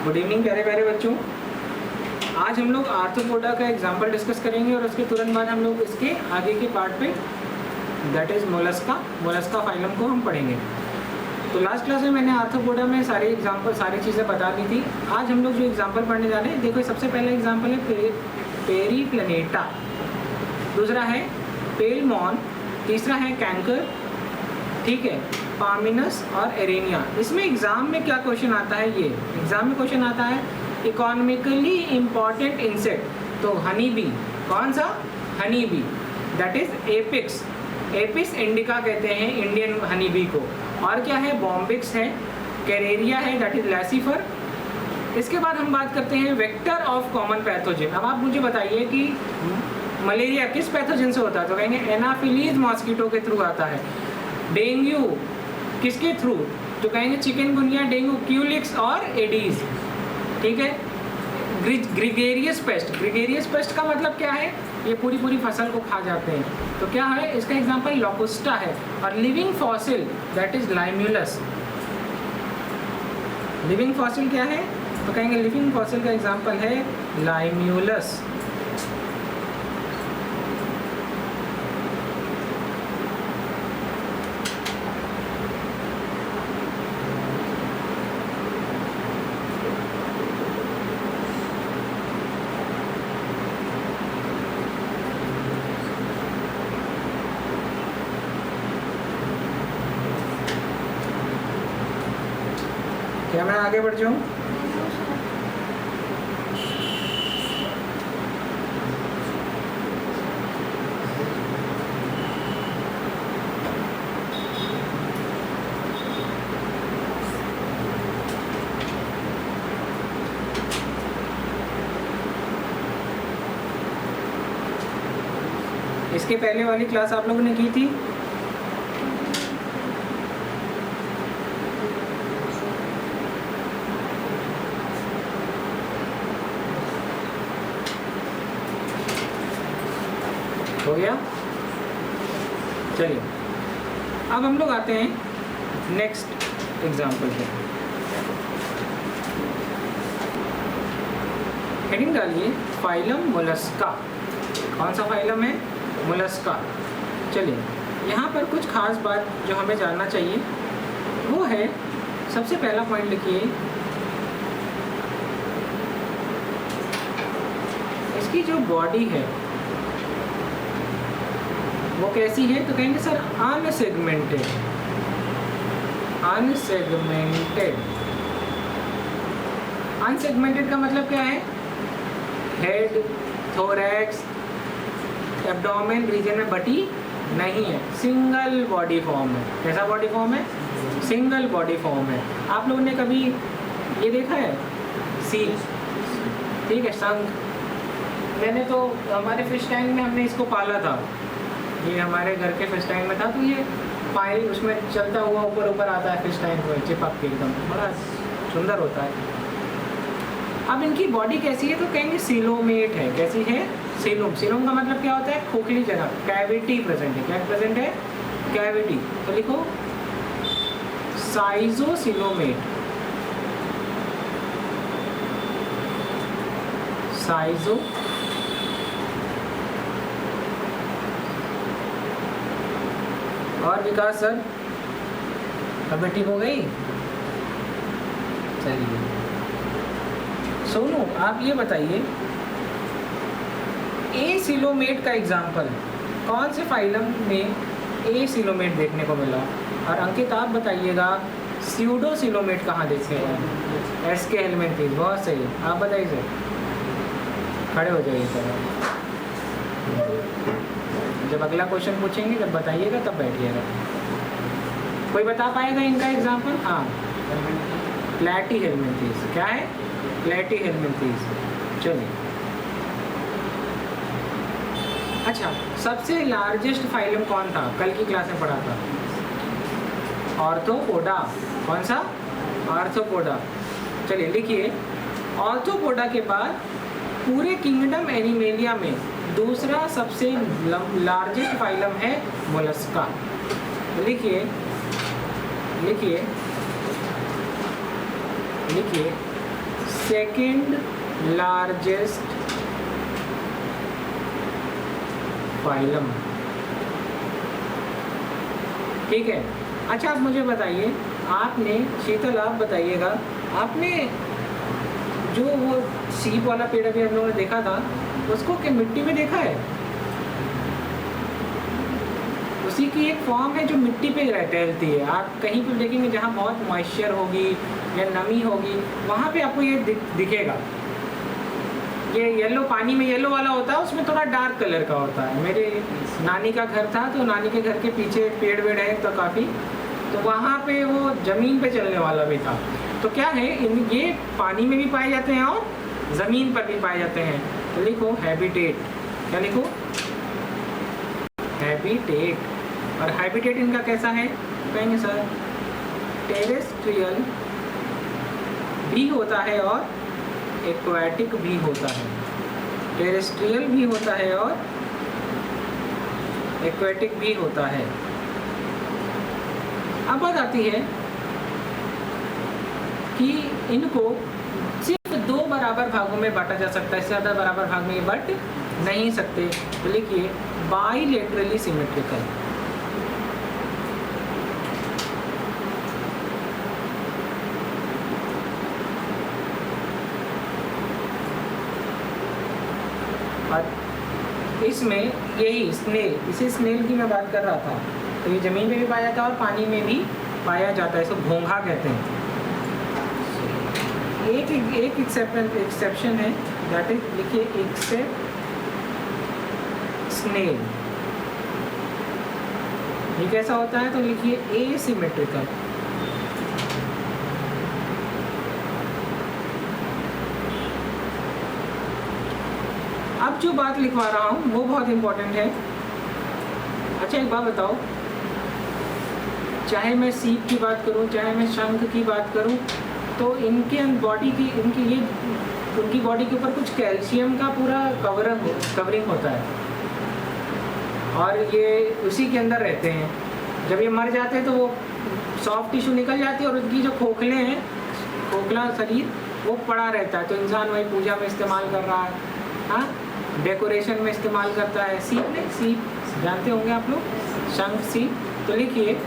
Good evening प्यारे प्यारे बच्चों। आज हम लोग आर्थ्रोपोडा का एग्जाम्पल डिस्कस करेंगे और उसके तुरंत बाद हम लोग इसके आगे के पार्ट पे दैट इज़ मोलस्का फाइलम को हम पढ़ेंगे। तो लास्ट क्लास में मैंने आर्थ्रोपोडा में सारे एग्जाम्पल सारी चीज़ें बता दी थी। आज हम लोग जो एग्जाम्पल पढ़ने जा रहे हैं, देखो सबसे पहला एग्जाम्पल है पेरीप्लेनेटा, दूसरा है पेलमॉन, तीसरा है कैंकर, ठीक है, पामिनस और एरेनिया। इसमें एग्जाम में क्या क्वेश्चन आता है, ये एग्जाम में क्वेश्चन आता है इकोनॉमिकली इम्पॉर्टेंट इंसेक्ट। तो हनी बी, कौन सा हनी बी, दैट इज एपिक्स, एपिस इंडिका कहते हैं इंडियन हनी बी को। और क्या है, बॉम्बिक्स है, कैरेरिया है, दैट इज लैसीफर। इसके बाद हम बात करते हैं वेक्टर ऑफ कॉमन पैथोजन। अब आप मुझे बताइए कि मलेरिया किस पैथोजन से होता है, तो कहेंगे एनाफिलीज मॉस्किटो के थ्रू आता है। डेंगू किसके थ्रू, तो कहेंगे चिकनगुनिया, डेंगू, क्यूलिक्स और एडीज, ठीक है। ग्रिगेरियस पेस्ट का मतलब क्या है, ये पूरी फसल को खा जाते हैं, तो क्या है इसका एग्जांपल लोकोस्टा है। और living fossil that is Limulus. Living fossil क्या है, तो कहेंगे लिविंग फॉसिल का एग्जांपल है लाइम्यूलस। क्या मैं आगे बढ़ जाऊँ? इसके पहले वाली क्लास आप लोगों ने की थी, हो गया। चलिए अब हम लोग आते हैं नेक्स्ट एग्जाम्पल पे। हेडिंग डालिए फाइलम मोलस्का। कौन सा फाइलम है, मोलस्का। चलिए यहाँ पर कुछ खास बात जो हमें जानना चाहिए वो है, सबसे पहला पॉइंट लिखिए, इसकी जो बॉडी है वो कैसी है, तो कहेंगे सर अनसेगमेंटेड। अनसेगमेंटेड का मतलब क्या है, हेड, थोरैक्स, एब्डोमेन रीजन में बटी नहीं है, सिंगल बॉडी फॉर्म है। कैसा बॉडी फॉर्म है, सिंगल बॉडी फॉर्म है। आप लोगों ने कभी ये देखा है सील, ठीक है, शंख। मैंने तो हमारे फिश टैंक में हमने इसको पाला था, ये हमारे घर के फिश टैंक में था, तो ये पानी उसमें चलता हुआ ऊपर आता है फिश टैंक में चिपक के, एकदम बड़ा सुंदर होता है। अब इनकी बॉडी कैसी है, तो कहेंगे सीलोमेट है। कैसी है, सीलोम। सीलोम का मतलब क्या होता है, खोखली जगह, कैविटी प्रेजेंट है। क्या प्रेजेंट है, कैविटी। तो लिखो साइजोसीलोमेट, साइजो और विकास सर अब ठीक हो गई। चलिए सोनू आप ये बताइए, ए सिलोमेट का एग्जाम्पल कौन से फाइलम में ए सिलोमेट देखने को मिला, और अंकित आप बताइएगा स्यूडो सिलोमेट कहाँ देखते हैं। एस के हेलमेंथीज, बहुत सही, आप बताइए सर, खड़े हो जाइए सर। जब अगला क्वेश्चन पूछेंगे जब बताइएगा तब बैठिएगा। कोई बता पाएगा इनका एग्जाम्पल? हाँ, प्लेटी हेलमिंथीज। क्या है, प्लेटी हेलमिंथीज। चलिए अच्छा, सबसे लार्जेस्ट फाइलम कौन था, कल की क्लास में पढ़ा था, आर्थ्रोपोडा। कौन सा, आर्थ्रोपोडा। चलिए लिखिए, आर्थ्रोपोडा के बाद पूरे किंगडम एनिमेलिया में दूसरा सबसे लार्जेस्ट फाइलम है मोलस्का। लिखिए लिखिए लिखिए सेकेंड लार्जेस्ट फाइलम। ठीक है। अच्छा आप मुझे बताइए, आपने शीतल आप बताइएगा, आपने जो वो सीप वाला पेड़ अभी हम लोगों ने देखा था उसको क्या मिट्टी में देखा है? उसी की एक फॉर्म है जो मिट्टी पे टहलती है। आप कहीं पर देखेंगे जहाँ बहुत मॉइस्चर होगी या नमी होगी वहाँ पे आपको ये दिखेगा। ये येलो, पानी में येलो वाला होता है, उसमें थोड़ा डार्क कलर का होता है। मेरे नानी का घर था तो नानी के घर के पीछे पेड़ वेड़ है तो काफ़ी, तो वहाँ पे वो ज़मीन पे चलने वाला भी था। तो क्या है, ये पानी में भी पाए जाते हैं और ज़मीन पर भी पाए जाते हैं। तो लिखो हैबिटेट। क्या लिखो? हैबिटेट। और हैबिटेट इनका कैसा है? कहेंगे सर टेरेस्ट्रियल भी होता है और एक्वाटिक भी होता है। टेरेस्ट्रियल भी होता है और एक्वाटिक भी होता है। अब बात आती है कि इनको सिर्फ 2 बराबर भागों में बांटा जा सकता है, इससे ज़्यादा बराबर भाग में बट नहीं सकते। तो लिखिए बाइलेटरली सिमेट्रिकल। और इसमें यही स्नेल, इसी स्नेल की मैं बात कर रहा था। तो ये ज़मीन पे भी पाया जाता है और पानी में भी पाया जाता है, इसको घोंघा कहते हैं। एक एक्सेप्शन है, दैट इज लिखिए एक्सेप्ट स्नेल। ये कैसा होता है? तो लिखिए एसिमेट्रिकल। अब जो बात लिखवा रहा हूँ वो बहुत इंपॉर्टेंट है। अच्छा एक बात बताओ, चाहे मैं सीप की बात करूं, चाहे मैं शंख की बात करूं, तो इनके बॉडी की उनकी बॉडी के ऊपर कुछ कैल्शियम का पूरा कवरिंग होता है और ये उसी के अंदर रहते हैं। जब ये मर जाते हैं तो वो सॉफ्ट टिश्यू निकल जाती है और उनकी जो खोखले हैं, खोखला शरीर वो पड़ा रहता है। तो इंसान वही पूजा में इस्तेमाल कर रहा है, हाँ, डेकोरेशन में इस्तेमाल करता है। सीप जानते होंगे आप लोग, शंख, सीप। तो लिखिए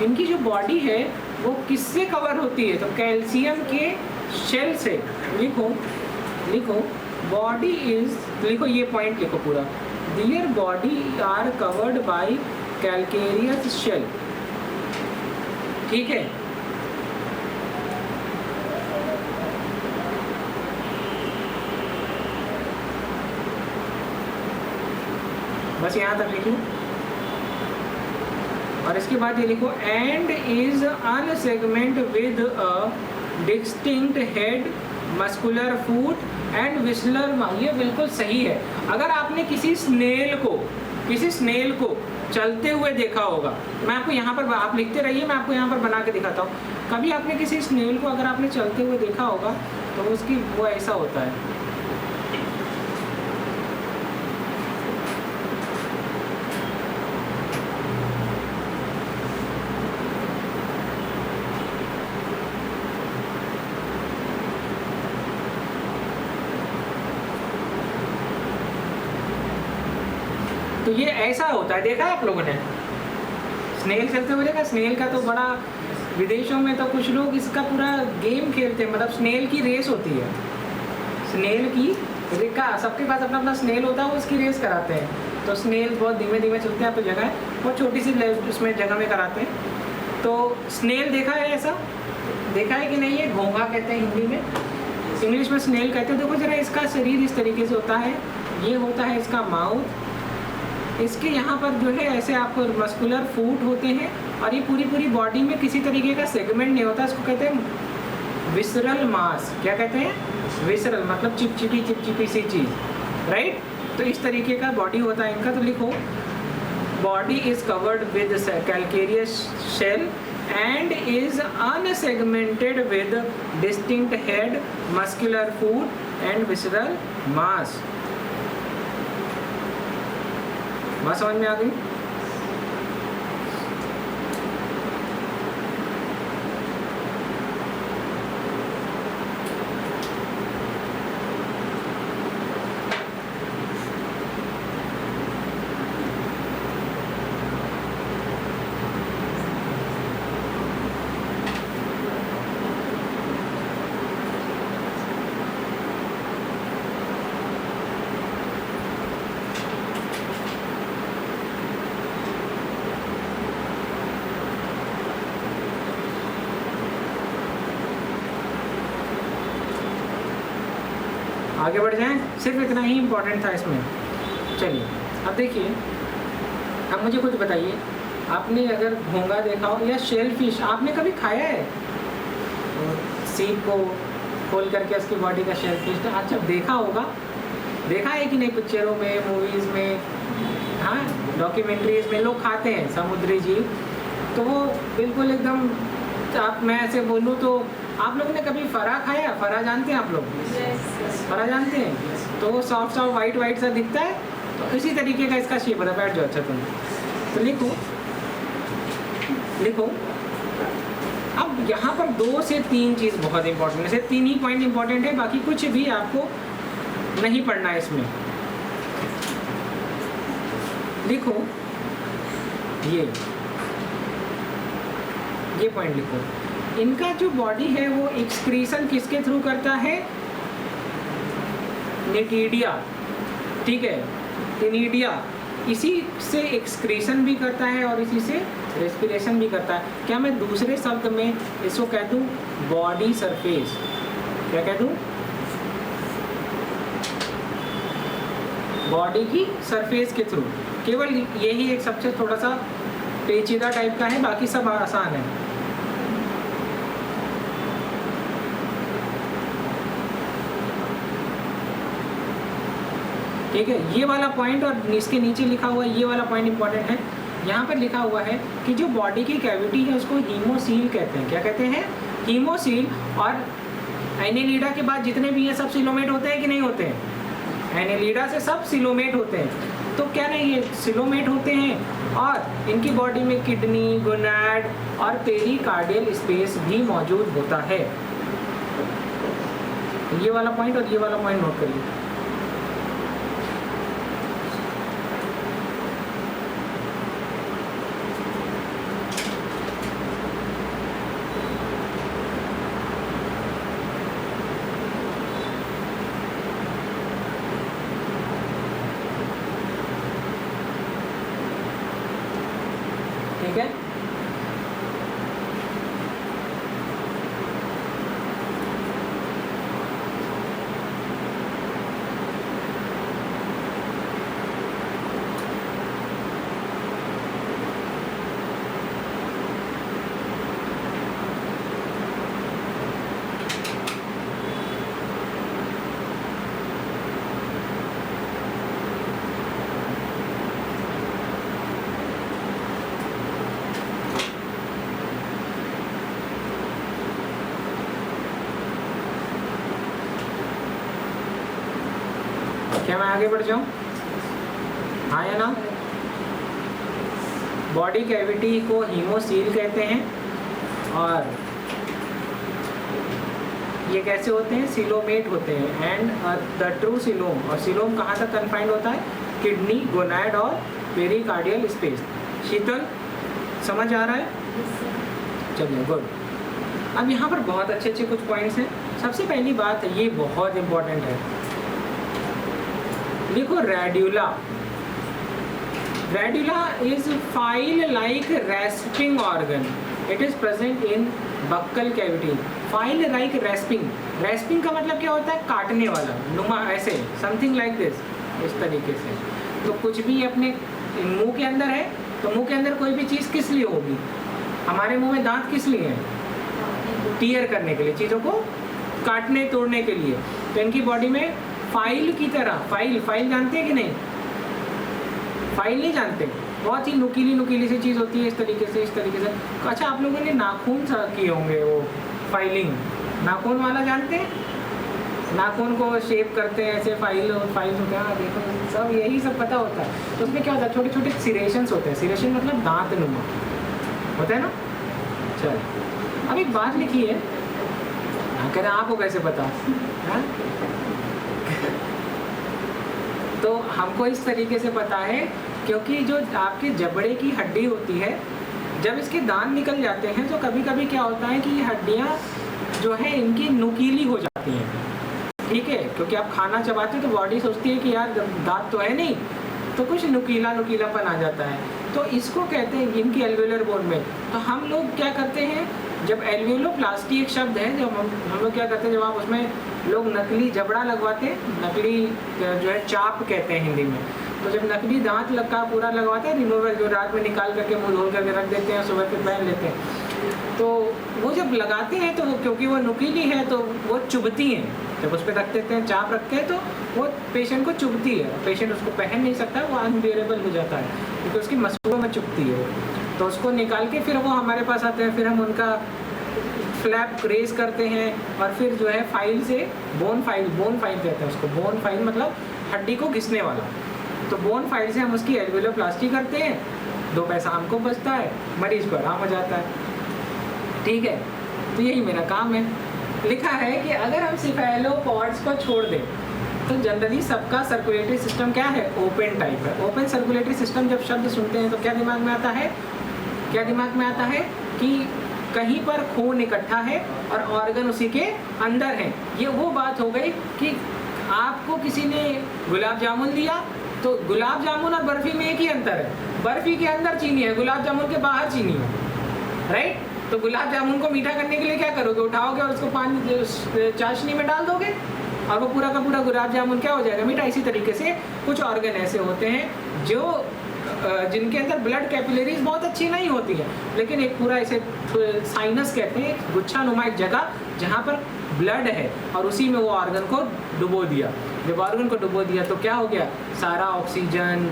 इनकी जो बॉडी है वो किससे कवर होती है? तो कैल्शियम के शेल से। लिखो बॉडी इज, लिखो ये पॉइंट लिखो पूरा, their body are covered by calcareous shell. ठीक है। बस यहाँ तक लिखो और इसके बाद ये लिखो and is unsegment with a distinct head, muscular foot and visceral mouth. ये बिल्कुल सही है। अगर आपने किसी स्नेल को चलते हुए देखा होगा, मैं आपको यहाँ पर, आप लिखते रहिए, मैं आपको यहाँ पर बना के दिखाता हूँ। कभी आपने किसी स्नेल को अगर आपने चलते हुए देखा होगा तो उसकी वो ऐसा होता है। तो ये ऐसा होता है, देखा है आप लोगों ने स्नेल चलते हुए देखा? स्नेल का तो बड़ा, विदेशों में तो कुछ लोग इसका पूरा गेम खेलते हैं, मतलब स्नेल की रेस होती है। स्नेल की का सबके पास अपना अपना स्नेल होता है, वो उसकी रेस कराते हैं। तो स्नेल बहुत धीमे धीमे चलते हैं, आप तो जगह है बहुत छोटी सी उसमें जगह में कराते हैं। तो स्नेल देखा है, ऐसा देखा है कि नहीं? है घोंघा कहते हैं हिंदी में, इंग्लिश में स्नेल कहते हैं। देखो जरा, इसका शरीर इस तरीके से होता है, ये होता है इसका माउथ, इसके यहाँ पर जो है ऐसे आपको मस्कुलर फूट होते हैं और ये पूरी बॉडी में किसी तरीके का सेगमेंट नहीं होता। इसको कहते हैं विसरल मास। क्या कहते हैं? विसरल, मतलब चिपचिपी सी चीज़, राइट? तो इस तरीके का बॉडी होता है इनका। तो लिखो body is covered with calcareous shell and is unsegmented with distinct head, muscular foot and visceral mass. बात समझ में आ गई? आगे बढ़ जाएं, सिर्फ इतना ही इम्पोर्टेंट था इसमें। चलिए अब देखिए, अब मुझे कुछ बताइए, आपने अगर घोंगा देखा हो या शेल फिश आपने कभी खाया है? सीप को खोल करके उसकी बॉडी का शेल फिश, अच्छा देखा होगा, देखा है कि नहीं? पिक्चरों में, मूवीज़ में, हाँ डॉक्यूमेंट्रीज में लोग खाते हैं समुद्री जीव। तो वो बिल्कुल एकदम, आप मैं ऐसे बोलूँ तो आप लोगों ने कभी फरा खाया? फरा जानते हैं आप लोग? फरा जानते हैं? तो वो सॉफ्ट सॉफ्ट वाइट वाइट सा दिखता है, तो इसी तरीके का इसका शेप होता है। बैठ जाओ, अच्छा तुम तो लिखो लिखो। अब यहाँ पर 2 से 3 चीज़ बहुत इंपॉर्टेंट है, सिर्फ 3 ही पॉइंट इंपॉर्टेंट है, बाकी कुछ भी आपको नहीं पढ़ना है इसमें। लिखो ये पॉइंट लिखो। इनका जो बॉडी है वो एक्सक्रीशन किसके थ्रू करता है? निटिडिया, ठीक है, टिनिडिया, इसी से एक्सक्रीशन भी करता है और इसी से रेस्पिरेशन भी करता है। क्या मैं दूसरे शब्द में इसको कह दूं? Body surface. क्या कह दूं? बॉडी की सरफेस के थ्रू। केवल यही एक सबसे थोड़ा सा पेचीदा टाइप का है, बाकी सब आसान है। ठीक है, ये वाला पॉइंट और इसके नीचे लिखा हुआ ये वाला पॉइंट इंपॉर्टेंट है। यहाँ पर लिखा हुआ है कि जो बॉडी की कैविटी है उसको हीमोसील कहते हैं। क्या कहते हैं? हीमोसील। और एनेलिडा के बाद जितने भी हैं सब सिलोमेट होते हैं कि नहीं होते हैं? एनेलिडा से सब सिलोमेट होते हैं। तो क्या नहीं, ये सिलोमेट होते हैं और इनकी बॉडी में किडनी, गोनाड और पेरिकार्डियल स्पेस भी मौजूद होता है। ये वाला पॉइंट और ये वाला पॉइंट नोट करिए। ठीक है, क्या मैं आगे बढ़ जाऊं? हाँ या ना? बॉडी कैविटी को हीमोसील कहते हैं और ये कैसे होते हैं? सिलोमेट होते हैं। एंड द ट्रू सिलोम, और सिलोम कहाँ तक कन्फाइंड होता है? किडनी, गोनाड और पेरिकार्डियल स्पेस। शीतल समझ आ रहा है? चलिए गुड। अब यहाँ पर बहुत अच्छे अच्छे कुछ पॉइंट्स हैं। सबसे पहली बात है, ये बहुत इंपॉर्टेंट है, लिखो radula. Radula is file like respiring organ. It is present in buccal cavity. File like respiring, respiring का मतलब क्या होता है? काटने वाला, नुमा, ऐसे समथिंग लाइक दिस, इस तरीके से। तो कुछ भी अपने मुंह के अंदर है, तो मुंह के अंदर कोई भी चीज़ किस लिए होगी? हमारे मुंह में दांत किस लिए हैं? टीयर करने के लिए, चीज़ों को काटने तोड़ने के लिए। तो इनकी बॉडी में फाइल की तरह, फाइल जानते हैं कि नहीं? फाइल नहीं जानते? बहुत ही नुकीली सी चीज़ होती है, इस तरीके से। अच्छा, आप लोगों ने नाखून किए होंगे, वो फाइलिंग, नाखून वाला जानते हैं? नाखून को शेप करते हैं ऐसे, फाइल होते हैं, देखो सब यही सब पता होता है। तो उसमें क्या होता है? छोटे छोटे सिरेशंस होते हैं। सिरेशन मतलब दांत नुमा होता है ना। चल अब एक बात लिखी है, कह रहे आपको कैसे पता है? तो हमको इस तरीके से पता है क्योंकि जो आपके जबड़े की हड्डी होती है, जब इसके दांत निकल जाते हैं तो कभी कभी क्या होता है कि ये हड्डियाँ जो है इनकी नुकीली हो जाती हैं। ठीक है, क्योंकि आप खाना चबाते हो तो बॉडी सोचती है कि यार दांत तो है नहीं, तो कुछ नुकीलापन आ जाता है। तो इसको कहते हैं इनकी एल्वेलर बोन में। तो हम लोग क्या करते हैं, जब एल्वियोलोप्लास्टी एक शब्द है, जब हम लोग क्या करते हैं, जब आप उसमें लोग नकली जबड़ा लगवाते हैं, नकली जो है चाप कहते हैं हिंदी में, तो जब नकली दांत लगा पूरा लगवाते हैं, रिमूवल जो रात में निकाल करके मुँह धोल करके रख देते हैं, सुबह फिर पहन लेते हैं, तो वो जब लगाते हैं तो वो क्योंकि वो नुकीली है तो वो चुभती हैं, जब उस पर रख देते हैं, चाप रखते हैं तो वो पेशेंट को चुभती है, पेशेंट उसको पहन नहीं सकता, वो अनबियरेबल हो जाता है क्योंकि उसकी मसूड़ों में चुभती है। तो उसको निकाल के फिर वो हमारे पास आते हैं, फिर हम उनका फ्लैप रेज करते हैं और फिर जो है फाइल से बोन फाइल कहते हैं उसको, बोन फाइल मतलब हड्डी को घिसने वाला, तो बोन फाइल से हम उसकी एल्वियोलोप्लास्टी करते हैं, 2 पैसा हमको बचता है, मरीज को आराम हो जाता है। ठीक है, तो यही मेरा काम है। लिखा है कि अगर हम सिफेलोपॉड्स को छोड़ दें तो जनरली सबका सर्कुलेटरी सिस्टम क्या है, ओपन टाइप है। ओपन सर्कुलेटरी सिस्टम जब शब्द सुनते हैं तो क्या दिमाग में आता है, क्या दिमाग में आता है कि कहीं पर खून इकट्ठा है और ऑर्गन उसी के अंदर है। ये वो बात हो गई कि आपको किसी ने गुलाब जामुन दिया, तो गुलाब जामुन और बर्फी में एक ही अंतर है, बर्फी के अंदर चीनी है, गुलाब जामुन के बाहर चीनी है, राइट। तो गुलाब जामुन को मीठा करने के लिए क्या करोगे, उठाओगे और उसको पानी चाशनी में डाल दोगे और वो पूरा का पूरा गुलाब जामुन क्या हो जाएगा, मीठा। इसी तरीके से कुछ ऑर्गन ऐसे होते हैं जो जिनके अंदर ब्लड कैपिलरीज बहुत अच्छी नहीं होती है, लेकिन एक पूरा ऐसे साइनस कहते हैं, गुच्छानुमा एक जगह जहाँ पर ब्लड है और उसी में वो ऑर्गन को डुबो दिया। जब ऑर्गन को डुबो दिया तो क्या हो गया, सारा ऑक्सीजन,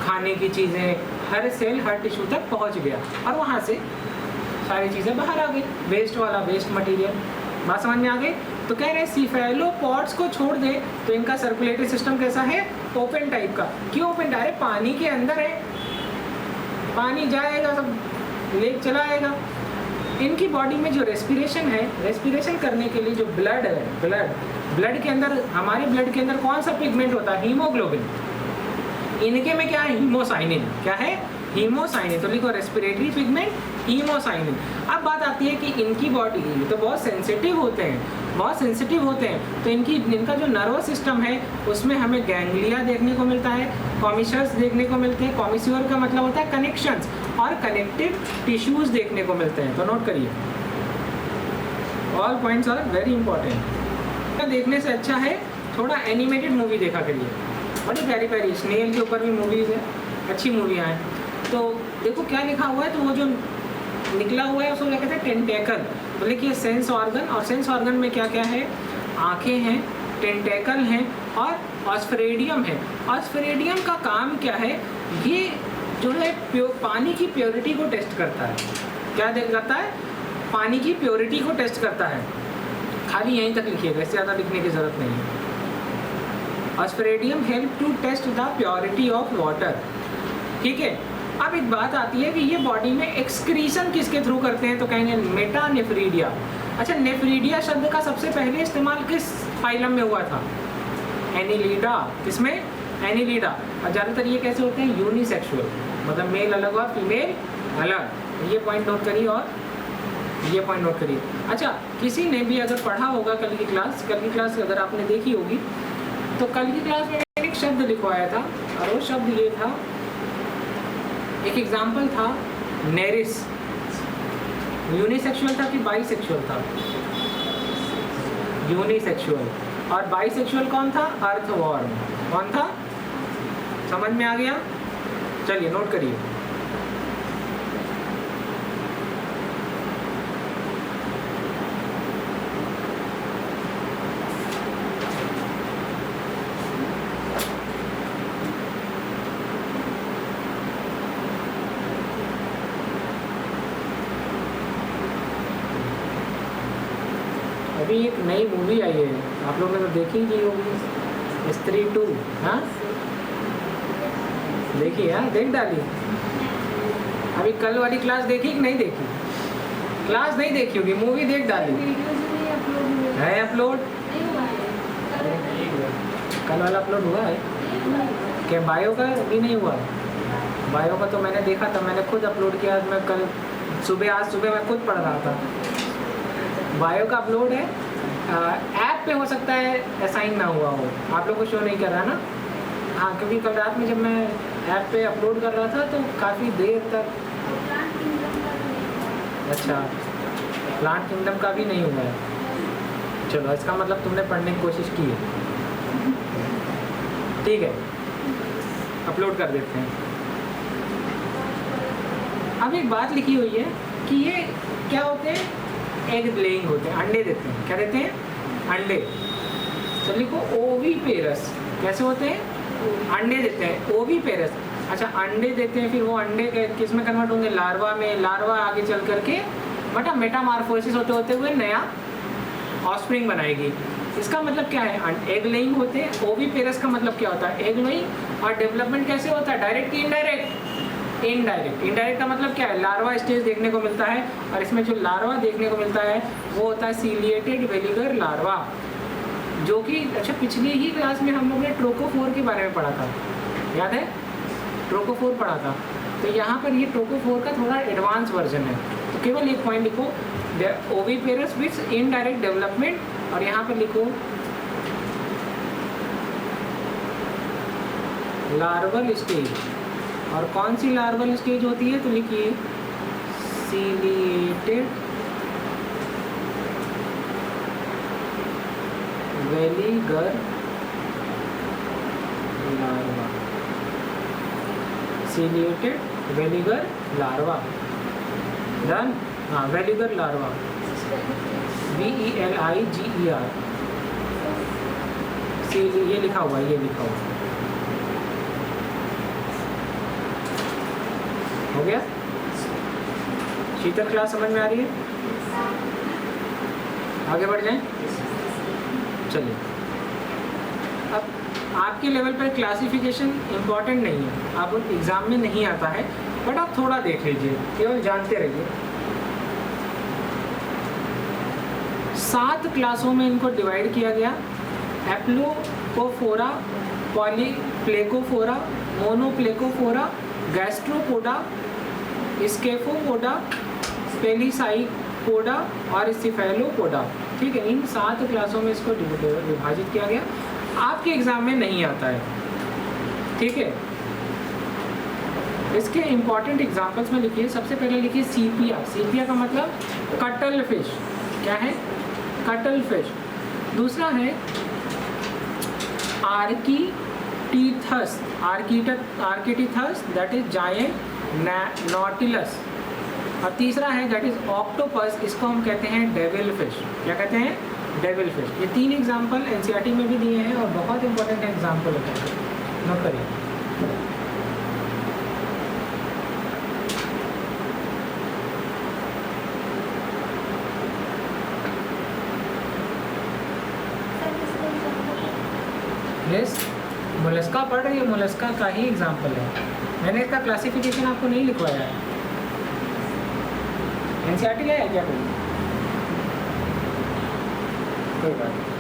खाने की चीज़ें, हर सेल हर टिश्यू तक पहुँच गया और वहाँ से सारी चीज़ें बाहर आ गई, वेस्ट वाला वेस्ट मटेरियल। बात समझ में आ गई। तो कह रहे हैं सिफेलोपॉड्स को छोड़ दे तो इनका सर्कुलेटरी सिस्टम कैसा है, ओपन टाइप का। क्यों ओपन टाइप, पानी के अंदर है, पानी जाएगा सब लेक चलाएगा। इनकी बॉडी में जो रेस्पिरेशन है, रेस्पिरेशन करने के लिए जो ब्लड है, ब्लड के अंदर, हमारे ब्लड के अंदर कौन सा पिगमेंट होता है, हीमोग्लोबिन। इनके में क्या है, हीमोसाइनिन। क्या है, हीमोसाइनिन। तो लिखो रेस्पिरेटरी पिगमेंट हीमोसाइनिन। अब बात आती है कि इनकी बॉडी तो बहुत सेंसिटिव होते हैं, तो इनका जो नर्वस सिस्टम है उसमें हमें गैंग्लिया देखने को मिलता है, कॉमिशर्स देखने को मिलते हैं। कॉमिश्योर का मतलब होता है कनेक्शंस, और कनेक्टिव टिश्यूज देखने को मिलते हैं। तो नोट करिए, all points are very important. देखने से अच्छा है थोड़ा एनिमेटेड मूवी देखा करिए, बड़ी प्यारी प्यारी स्नेल के ऊपर भी मूवीज़ है, अच्छी मूवियाँ हैं। तो देखो क्या लिखा हुआ है, तो वो जो निकला हुआ है उसको क्या कहते हैं, टेंटेकल। तो लिखिए सेंस ऑर्गन, और सेंस ऑर्गन में क्या क्या है, आँखें हैं, टेंटेकल हैं और ऑस्फरेडियम है। ऑस्फरेडियम का काम क्या है, ये जो है पानी की प्योरिटी को टेस्ट करता है। क्या करता है, पानी की प्योरिटी को टेस्ट करता है। खाली यहीं तक लिखिएगा, इससे ज़्यादा लिखने की ज़रूरत नहीं है। Osphradium help to test the purity of water. ठीक है, अब एक बात आती है कि ये बॉडी में एक्सक्रीशन किसके थ्रू करते हैं, तो कहेंगे मेटानेफ्रीडिया। अच्छा, नेफ्रीडिया शब्द का सबसे पहले इस्तेमाल किस फाइलम में हुआ था, एनिलीडा। किसमें, एनिलीडा। और ज़्यादातर ये कैसे होते हैं, यूनिसेक्सुअल, मतलब मेल अलग और फीमेल अलग। ये पॉइंट नोट करिए और ये पॉइंट नोट करिए। अच्छा, किसी ने भी अगर पढ़ा होगा कल की क्लास अगर आपने देखी होगी, तो कल की क्लास में एक शब्द लिखवाया था और वो शब्द ये था, एक एग्जाम्पल था नेरिस। यूनिसेक्सुअल था कि बाइसेक्सुअल था, यूनिसेक्सुअल। और बाइसेक्सुअल कौन था, अर्थवॉर्म। कौन था, समझ में आ गया। चलिए नोट करिए। अभी एक नई मूवी आई है, आप लोगों ने तो देखी ही होगी, स्त्री 2। हाँ देखी, हाँ देख डाली। अभी कल वाली क्लास देखी कि नहीं देखी, क्लास नहीं देखी होगी, मूवी देख डाली है। अपलोड कल वाला अपलोड हुआ है क्या, बायो का भी नहीं हुआ। बायो का तो मैंने देखा था, मैंने खुद अपलोड किया। मैं कल सुबह, आज सुबह मैं खुद पढ़ रहा था। बायो का अपलोड है, ऐप पे हो सकता है असाइन ना हुआ हो, आप लोग को शो नहीं कर रहा ना। हाँ, क्योंकि कल रात में जब मैं ऐप पे अपलोड कर रहा था तो काफ़ी देर तक। अच्छा, प्लांट किंगडम का भी नहीं हुआ है। चलो, इसका मतलब तुमने पढ़ने की कोशिश की है। ठीक है, अपलोड कर देते हैं। अब एक बात लिखी हुई है कि ये क्या होते हैं, एग लेइंग होते हैं, अंडे देते हैं। क्या देते हैं? अंडे। तो लिखो ओवीपेरस। कैसे होते हैं? अंडे देते हैं, ओवीपेरस। अच्छा, अंडे देते हैं, फिर वो अंडे किस में कन्वर्ट होंगे? लार्वा में। लार्वा आगे चल करके मेटामॉर्फोसिस होते होते हुए नया ऑफस्प्रिंग बनाएगी। इसका मतलब क्या है? एग लेइंग होते हैं। ओवीपेरस का मतलब क्या होता है? Egg laying. और डेवलपमेंट कैसे होता है? डायरेक्ट की इनडायरेक्ट? इनडायरेक्ट। इनडायरेक्ट का मतलब क्या है? लार्वा स्टेज देखने को मिलता है, और इसमें जो लार्वा देखने को मिलता है वो होता है सीलिएटेड वेलिगर लार्वा, जो कि अच्छा पिछली ही क्लास में हम लोग ने ट्रोकोफोर के बारे में पढ़ा था, याद है? ट्रोकोफोर पढ़ा था। तो यहाँ पर ये ट्रोकोफोर का थोड़ा एडवांस वर्जन है। तो केवल एक पॉइंट लिखो, ओवीपेरस विथ इनडायरेक्ट डेवलपमेंट, और यहाँ पर लिखो लार्वल स्टेज। और कौन सी लार्वल स्टेज होती है? तो लिखिए ciliated veliger larva. Ciliated veliger larva. Done? हाँ, वेलिगर लार्वा, VELIGER। ये लिखा हुआ, ये लिखा हुआ हो गया। शीतल, क्लास समझ में आ रही है? आगे बढ़ जाएं। चलिए, अब आपके लेवल पर क्लासिफिकेशन इम्पॉर्टेंट नहीं है, आप एग्ज़ाम में नहीं आता है, बट आप थोड़ा देख लीजिए, केवल जानते रहिए। 7 क्लासों में इनको डिवाइड किया गया। एप्लोकोफोरा, पॉलीप्लेकोफोरा, मोनोप्लेकोफोरा, गैस्ट्रोपोडा, स्केफोपोडा, पेलिसाइपोडा और स्टिफेलोपोडा। ठीक है, इन 7 क्लासों में इसको विभाजित किया गया। आपके एग्जाम में नहीं आता है, ठीक है। इसके इंपॉर्टेंट एग्जाम्पल्स में लिखिए। सबसे पहले लिखिए सीपिया। सीपिया का मतलब कटल फिश। क्या है? Cuttle fish. दूसरा है आर्कीटीथस, आर्कीटीथस दैट इज जायंट नॉटिलस। और तीसरा है दैट इज ऑक्टोपस, इसको हम कहते हैं डेविल फिश। क्या कहते हैं? Devil fish. ये 3 एग्जाम्पल एनसीईआरटी में भी दिए हैं और बहुत इंपॉर्टेंट एग्जाम्पल होते हैं, नोट करिए। यस, मोलस्का पढ़ रही है, मोलस्का का ही एग्जाम्पल है। मैंने इसका क्लासिफिकेशन आपको नहीं लिखवाया है। एनसीईआरटी लाया है क्या कोई बात नहीं।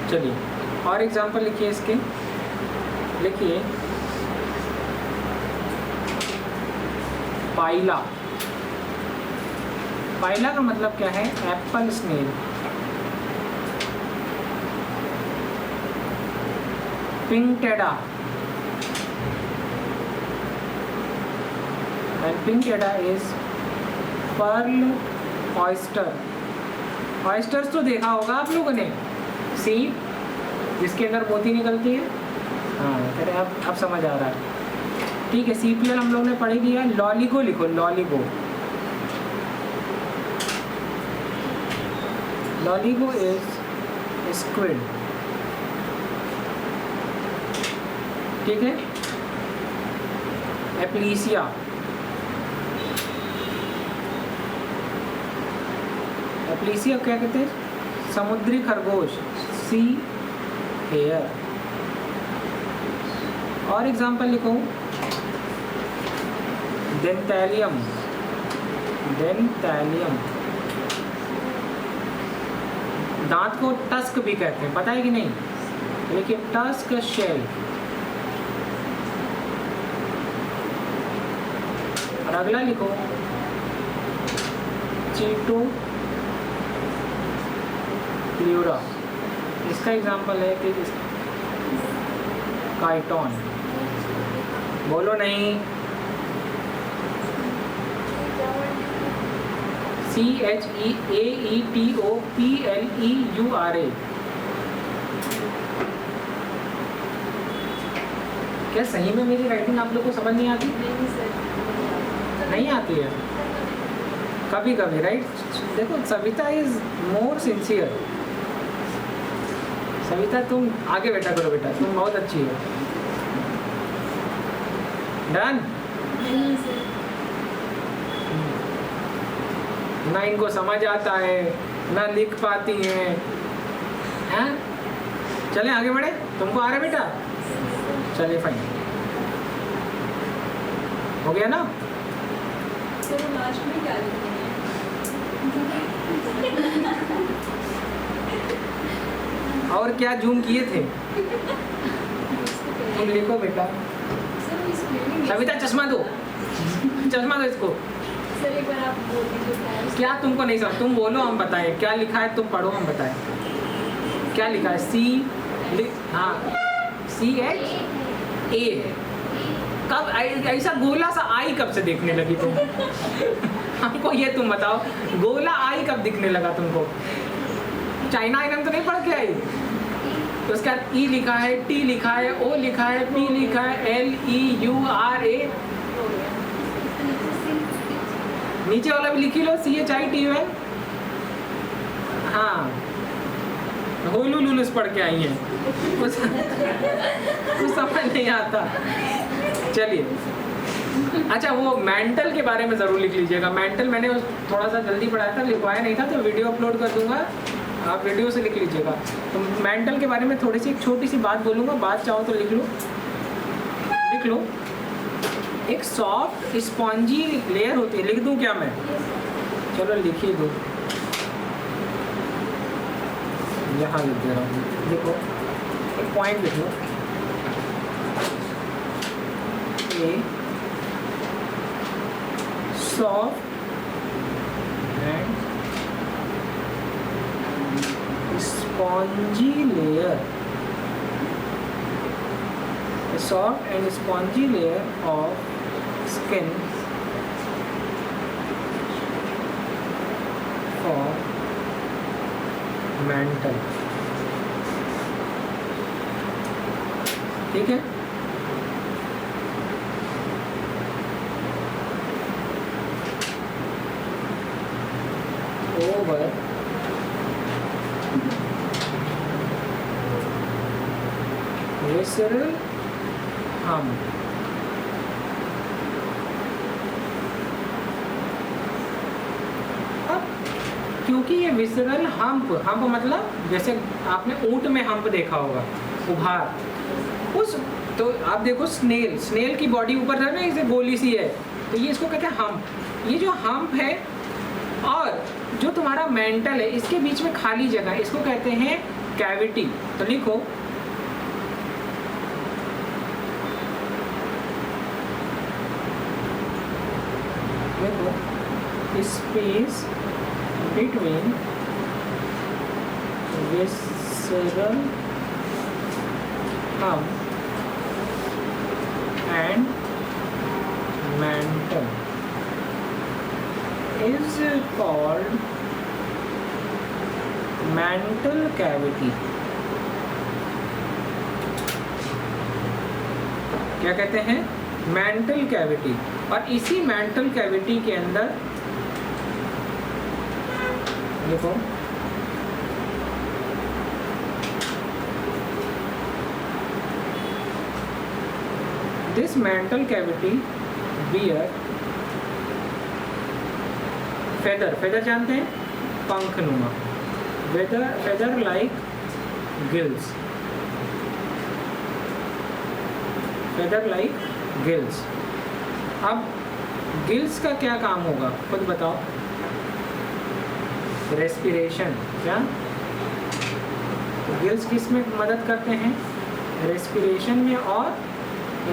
चलिए और एग्जाम्पल लिखिए इसके। लिखिए पाइला। पाइला का मतलब क्या है? Apple snail. Pinctada, and Pinctada is pearl oyster. Oysters तो देखा होगा आप लोगों ने, सीप जिसके अंदर मोती निकलती है। हाँ, अरे अब समझ आ रहा है। ठीक है, सीपीएल हम लोग ने पढ़ी दिया। लॉलीगो लिखो, लॉलीगो। Loligo is squid. ठीक है। एप्लीसिया, एप्लीसिया क्या कहते हैं? समुद्री खरगोश। See here. और एग्जांपल लिखो, डेंटेलियम, डेंटेलियम। दांत को टस्क भी कहते हैं, पता है कि नहीं? लेकिन टस्क शेल। और अगला लिखो, चीटो प्लूरा। इसका एग्जांपल है कि काइटोन। बोलो नहीं। CHEAETOPLEURA। क्या सही में मेरी राइटिंग आप लोग को समझ नहीं आती? नहीं आती है कभी कभी, राइट? देखो Savita is more sincere. Savita तुम आगे बैठा करो बेटा, तुम बहुत अच्छी हो। डन? ना इनको समझ आता है, ना लिख पाती हैं, हैं? चले आगे बढ़े। तुमको आ रहा है बेटा? चलिए फाइन, हो गया ना? सर लास्ट में क्या लिखेंगे? और क्या जूम किए थे? तुम लिखो बेटा। सविता चश्मा दो, चश्मा दो इसको। सर एक बार आप बोल दीजिए क्या तुमको नहीं समझ? तुम बोलो, हम बताएं क्या लिखा है। तुम पढ़ो, हम बताएं क्या लिखा है। हाँ CHA है। कब ऐसा गोला सा आई कब से देखने लगी तुम? हमको ये तुम बताओ, गोला आई कब दिखने लगा तुमको? चाइना आइटम तो नहीं पढ़ के आई? तो उसके बाद E लिखा है, T लिखा है, O लिखा है, P लिखा है, LEURA। नीचे वाला भी लिखी लो, CHITUN। हाँ, होलू लुलुस पढ़ के आई हैं, कुछ समझ नहीं आता। चलिए, अच्छा वो मेंटल के बारे में ज़रूर लिख लीजिएगा। मेंटल मैंने थोड़ा सा जल्दी पढ़ाया था, लिखवाया नहीं था, तो वीडियो अपलोड कर दूंगा, आप वीडियो से लिख लीजिएगा। तो मेंटल के बारे में थोड़ी सी एक छोटी सी बात बोलूँगा, बात चाहो तो लिख लो, लिख लो। एक सॉफ्ट स्पॉन्जी लेयर होती है, लिख दूं क्या मैं? चलो लिख ही दो, यहाँ लिख दे रहा हूँ। देखो एक पॉइंट लिख लो, a soft and spongy layer, a soft and spongy layer of skin for mantle। ठीक है? over visceral hump। अब क्योंकि ये विसरल हम्प, हम्प मतलब जैसे आपने ऊंट में हम्प देखा होगा, उभार, उस तो आप देखो स्नेल, स्नेल की बॉडी ऊपर है ना, इसे गोली सी है, तो ये इसको कहते हैं हम्प। ये जो हम्प है और जो तुम्हारा मेंटल है, इसके बीच में खाली जगह, इसको कहते हैं कैविटी। तो लिखो space between visceral hump and mantle is called mantle cavity। क्या कहते हैं? Mantle cavity. और इसी मेंटल कैविटी के अंदर देखो this mantle cavity bear feather, feather जानते हैं? पंख नुमा, feather like gills. Feather like gills. अब गिल्स का क्या काम होगा खुद बताओ? रेस्पिरेशन। क्या गिल्स किस में मदद करते हैं? रेस्पिरेशन में और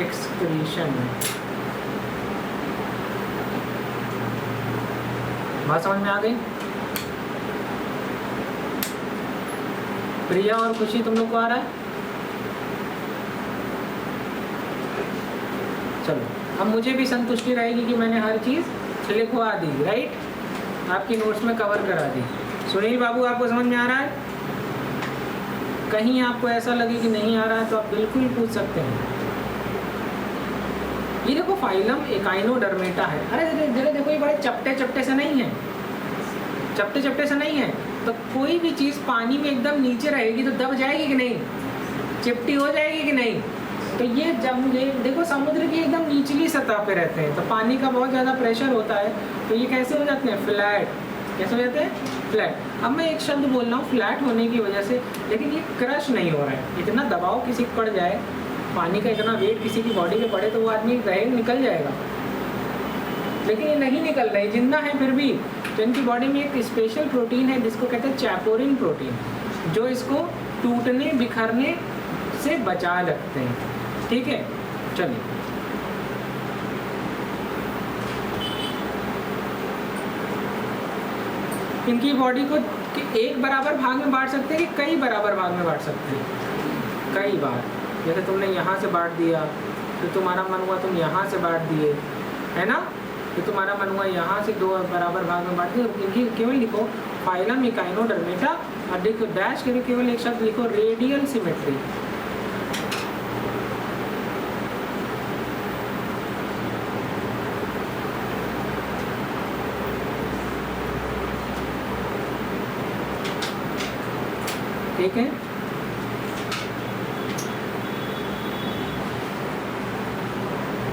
एक्सक्रीशन में। बात समझ में आ गई? प्रिया और खुशी तुम लोग को आ रहा है? चलो, अब मुझे भी संतुष्टि रहेगी कि मैंने हर चीज़ लिखवा दी, राइट? आपकी नोट्स में कवर करा दी। सुनील बाबू, आपको समझ में आ रहा है? कहीं आपको ऐसा लगे कि नहीं आ रहा है तो आप बिल्कुल पूछ सकते हैं। ये देखो फाइलम एकाइनोडर्मेटा है। अरे जरा देखो, ये बड़े चपटे चपटे से नहीं है, चपटे चपटे से नहीं है। तो कोई भी चीज़ पानी में एकदम नीचे रहेगी तो दब जाएगी कि नहीं? चिपटी हो जाएगी कि नहीं? तो ये जब ये देखो समुद्र की एकदम निचली सतह पे रहते हैं तो पानी का बहुत ज़्यादा प्रेशर होता है, तो ये कैसे हो जाते हैं? फ्लैट। कैसे हो जाते हैं? फ्लैट। अब मैं एक शब्द बोल रहा हूँ फ्लैट होने की वजह से, लेकिन ये क्रश नहीं हो रहा है। इतना दबाव किसी को पड़ जाए, पानी का इतना वेट किसी की बॉडी पे पड़े तो वो आदमी रहे निकल जाएगा, लेकिन ये नहीं निकल रहे, जिंदा है फिर भी। तो इनकी बॉडी में एक स्पेशल प्रोटीन है जिसको कहते हैं चैपोरिन प्रोटीन, जो इसको टूटने बिखरने से बचा रखते हैं। ठीक है, चलिए इनकी बॉडी को एक बराबर भाग में बांट सकते हैं कि कई बराबर भाग में बांट सकते हैं? कई बार। जैसे तुमने यहाँ से बांट दिया, तो तुम्हारा मन हुआ तुम यहाँ से बांट दिए, है ना? तो तुम्हारा मन हुआ यहाँ से 2 बराबर भाग में बांट दिए। इनकी केवल लिखो फाइलम एकाइनोडर्मेटा और देखो डैश करके केवल एक शब्द लिखो, रेडियल सिमेट्री। ठीक है,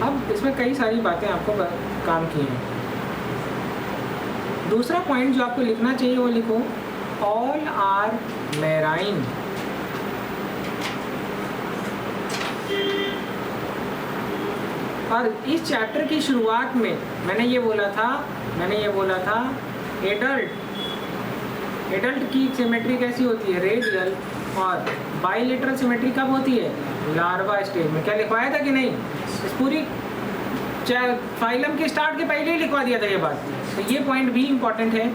अब इसमें कई सारी बातें आपको काम की हैं। दूसरा पॉइंट जो आपको लिखना चाहिए वो लिखो, ऑल आर मैराइन। और इस चैप्टर की शुरुआत में मैंने ये बोला था एडल्ट की सिमेट्री कैसी होती है? रेडियल। और बाइलेटरल सिमेट्री कब होती है? लार्वा स्टेज में। क्या लिखवाया था कि नहीं? इस पूरी फाइलम के स्टार्ट के पहले ही लिखवा दिया था ये बात। तो ये पॉइंट भी इम्पॉर्टेंट है,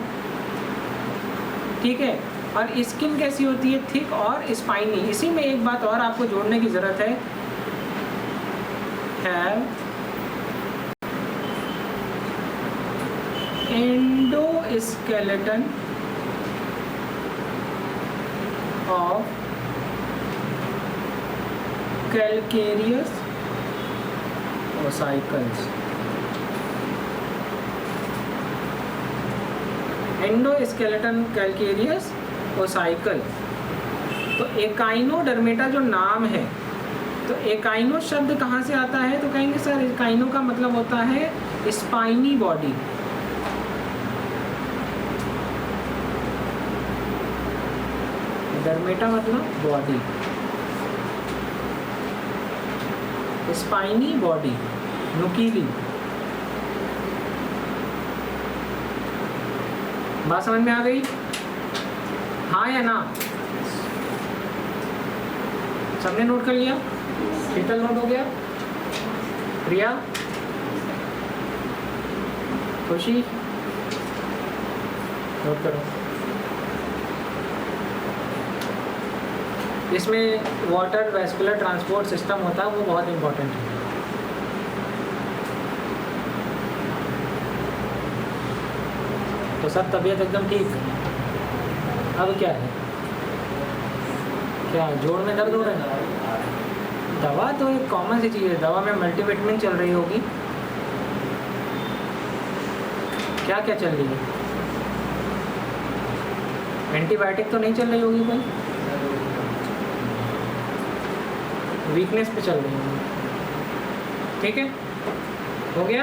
ठीक है। और स्किन कैसी होती है? थिक और स्पाइनी। इसी में एक बात और आपको जोड़ने की ज़रूरत है, endoskeleton of calcareous ossicles। Endoskeleton calcareous ossicle. तो एकाइनोडर्मेटा जो नाम है, तो एकाइनो शब्द कहाँ से आता है? तो कहेंगे सर एकाइनो का मतलब होता है स्पाइनी बॉडी। डर्मेटा मतलब बॉडी, स्पाइनी बॉडी, नुकीली। बात समझ में आ गई? हाँ या ना? सबने नोट कर लिया? शीतल नोट हो गया? प्रिया, खुशी नोट करो। इसमें वाटर वेस्कुलर ट्रांसपोर्ट सिस्टम होता है, वो बहुत इम्पोर्टेंट है। तो सब तबीयत एकदम ठीक। अब क्या है? क्या जोड़ में दर्द हो रहा है? दवा तो एक कॉमन सी चीज़ है, दवा में मल्टीविटामिन चल रही होगी। क्या क्या चल रही है? एंटीबायोटिक तो नहीं चल रही होगी कोई? वीकनेस पे चल रही है, ठीक है। हो गया?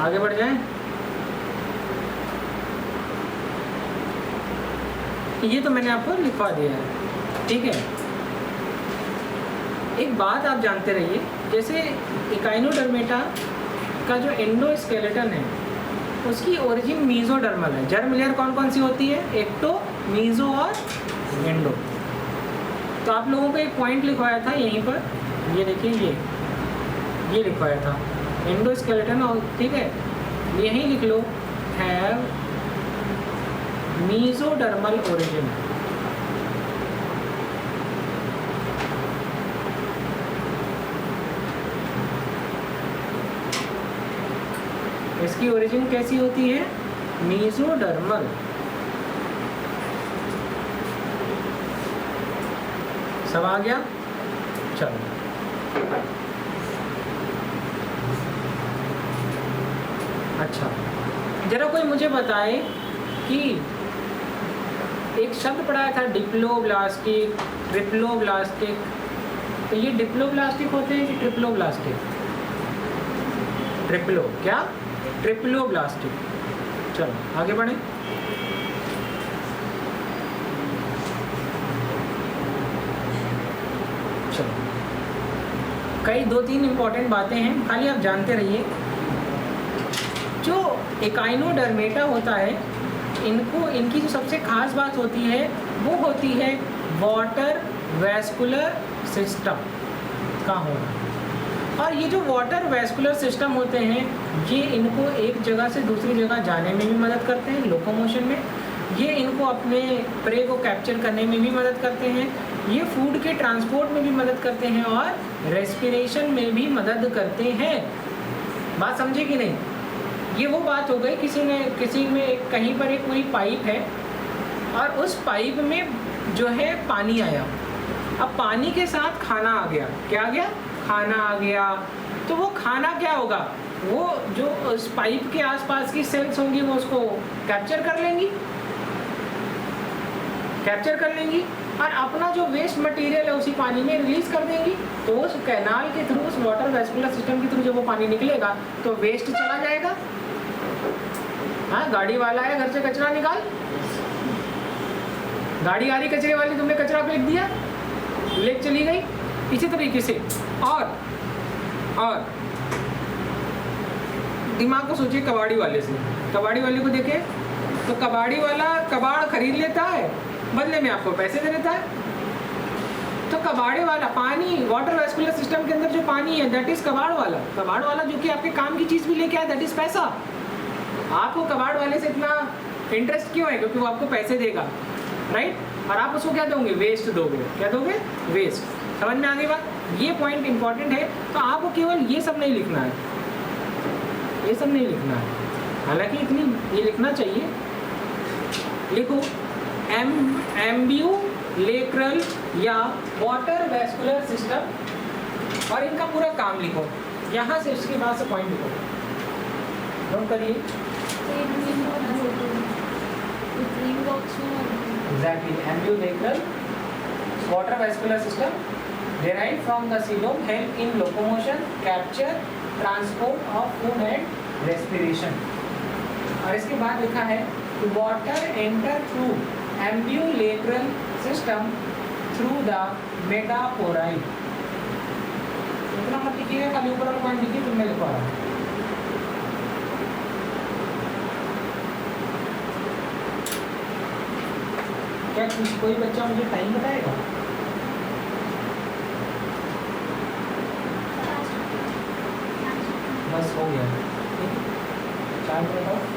आगे बढ़ जाए। ये तो मैंने आपको लिखवा दिया है, ठीक है। एक बात आप जानते रहिए, जैसे इकाइनोडर्मेटा का जो एंडोस्केलेटन है उसकी ओरिजिन मीजोडर्मल है। जर्म लेयर कौन कौन सी होती है? एक्टो, मीजो और एंडो। तो आप लोगों को एक पॉइंट लिखवाया था यहीं पर, ये देखिए, ये लिखवाया था एंडोस्केलेटन, और ठीक है, यहीं लिख लो हैव मीजोडर्मल ओरिजिन। इसकी ओरिजिन कैसी होती है? मीजोडर्मल। सब आ गया? चलो, अच्छा, जरा कोई मुझे बताए कि एक शब्द पढ़ाया था डिप्लोब्लास्टिक, ट्रिप्लोब्लास्टिक, तो ये डिप्लोब्लास्टिक होते हैं कि ट्रिप्लोब्लास्टिक? ट्रिप्लो, क्या? ट्रिप्लोब्लास्टिक। चलो आगे बढ़ें। चलो, कई 2-3 इंपॉर्टेंट बातें हैं, खाली आप जानते रहिए। जो इकाइनोडर्मेटा होता है, इनकी जो सबसे खास बात होती है वो होती है वाटर वैस्कुलर सिस्टम का होना। और ये जो वाटर वैस्कुलर सिस्टम होते हैं, ये इनको एक जगह से दूसरी जगह जाने में भी मदद करते हैं, लोकोमोशन में। ये इनको अपने प्रे को कैप्चर करने में भी मदद करते हैं। ये फूड के ट्रांसपोर्ट में भी मदद करते हैं और रेस्पिरेशन में भी मदद करते हैं। बात समझे कि नहीं? ये वो बात हो गई, किसी में कहीं पर एक पूरी पाइप है और उस पाइप में जो है पानी आया, अब पानी के साथ खाना आ गया। क्या आ गया? खाना आ गया। तो वो खाना क्या होगा? वो जो उस पाइप के आसपास की सेल्स होंगी वो उसको कैप्चर कर लेंगी, और अपना जो वेस्ट मटेरियल है उसी पानी में रिलीज कर देंगी। तो उस कैनाल के थ्रू, उस वाटर वैस्कुलर सिस्टम के थ्रू जब वो पानी निकलेगा तो वेस्ट चला जाएगा। हाँ, गाड़ी वाला है, घर से कचरा निकाल, गाड़ी आ रही कचरे वाली, तुमने कचरा फेंक दिया, लेक चली गई। इसी तरीके से और दिमाग को सोचिए कबाड़ी वाले से, कबाड़ी वाले को देखे तो कबाड़ी वाला कबाड़ खरीद लेता है, बदले में आपको पैसे दे देता है। तो कबाड़े वाला पानी, वाटर वैस्कुलर सिस्टम के अंदर जो पानी है दैट इज कबाड़ वाला जो कि आपके काम की चीज़ भी लेके आए, दैट इज पैसा। आपको कबाड़ वाले से इतना इंटरेस्ट क्यों है? क्योंकि वो आपको पैसे देगा, राइट? और आप उसको क्या दोगे? वेस्ट दोगे। क्या दोगे? वेस्ट। समझ में आ गई बात? ये पॉइंट इंपॉर्टेंट है। तो आपको केवल ये सब नहीं लिखना है, ये सब नहीं लिखना है, हालांकि इतनी ये लिखना चाहिए। लिखो एम्ब्यूलेक्रल या वाटर वैस्कुलर सिस्टम, और इनका पूरा काम लिखो। यहाँ से इसके बाद से पॉइंट लिखो, नोट करिए। Exactly, ambulacral water vascular system derived from the coelom help in locomotion, capture, transport of food and respiration। और इसके बाद लिखा है water enter through ambulacral system through the metapora। इतना मत लिखिएगा, खाली ऊपर वाला पॉइंट लिखिए, फिर मैं लिखवा रहा हूँ। क्या कोई बच्चा मुझे टाइम बताएगा? बस हो गया, 4 मिनट और।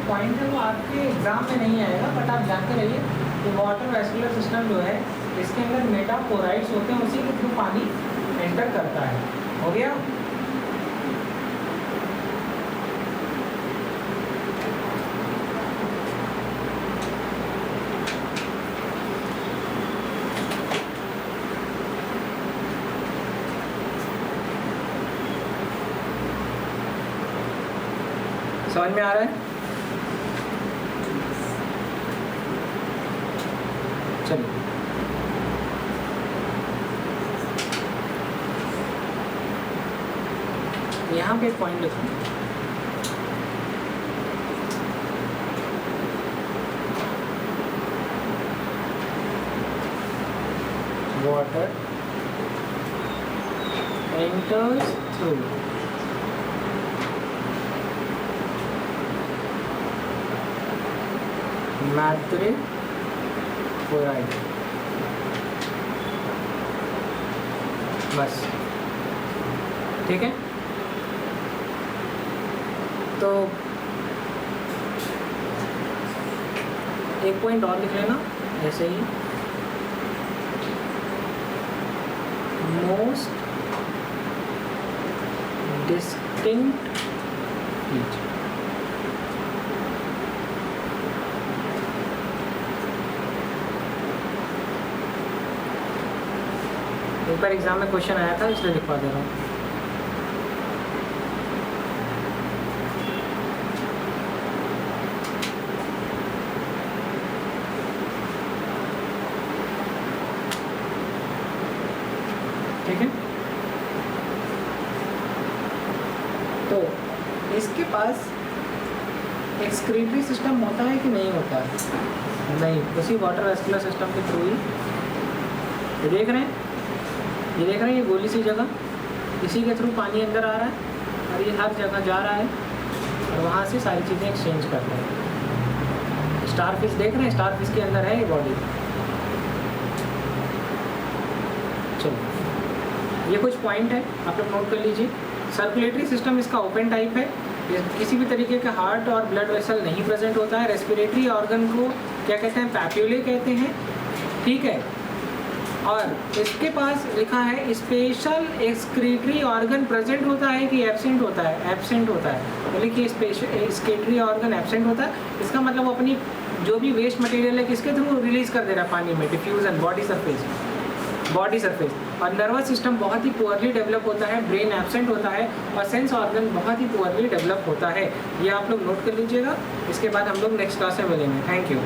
पॉइंट है वो आपके एग्जाम में नहीं आएगा, बट आप जानते रहिए कि वाटर वेस्कुलर सिस्टम जो है इसके अंदर मेटापोराइट्स होते हैं, उसी के थ्रू पानी एंटर करता है। हो गया? समझ में आ रहा है? चलिए यहाँ पे एक पॉइंट लिखूँ, वाटर enters through मैट्रिपोराइट। बस ठीक है। तो एक पॉइंट और लिख लेना ऐसे ही, मोस्ट डिस्टिंक्ट फीचर। एक बार एग्जाम में क्वेश्चन आया था इसलिए लिखवा दे रहा हूँ। ठीक है। तो इसके पास एक्सक्रीटरी सिस्टम होता है कि नहीं होता है? नहीं, उसी वाटर वेस्कुलर सिस्टम के थ्रू ही। ये देख रहे हैं, ये देख रहे हैं, ये गोली सी जगह, इसी के थ्रू पानी अंदर आ रहा है और ये हर जगह जा रहा है और वहाँ से सारी चीज़ें एक्सचेंज करता है। स्टार फिश देख रहे हैं, स्टार फिश के अंदर है ये बॉडी। चलो ये कुछ पॉइंट है, आप लोग नोट कर लीजिए। सर्कुलेटरी सिस्टम इसका ओपन टाइप है, किसी भी तरीके का हार्ट और ब्लड वेसल नहीं प्रेजेंट होता है। रेस्पिरेटरी ऑर्गन को क्या कहते हैं? पैप्यूले कहते हैं। ठीक है। और इसके पास लिखा है स्पेशल एक्सक्रीटरी ऑर्गन प्रेजेंट होता है कि एब्सेंट होता है? एब्सेंट होता है। बोले कि स्पेशल एक्सक्रीटरी ऑर्गन एब्सेंट होता है, इसका मतलब वो अपनी जो भी वेस्ट मटेरियल है किसके थ्रू रिलीज कर दे रहा है? पानी में, डिफ्यूजन, बॉडी सरफेस। और नर्वस सिस्टम बहुत ही पुअरली डेवलप होता है, ब्रेन एब्सेंट होता है और सेंस ऑर्गन बहुत ही पुअरली डेवलप होता है। ये आप लोग नोट कर लीजिएगा। इसके बाद हम लोग नेक्स्ट क्लास में मिलेंगे। Thank you.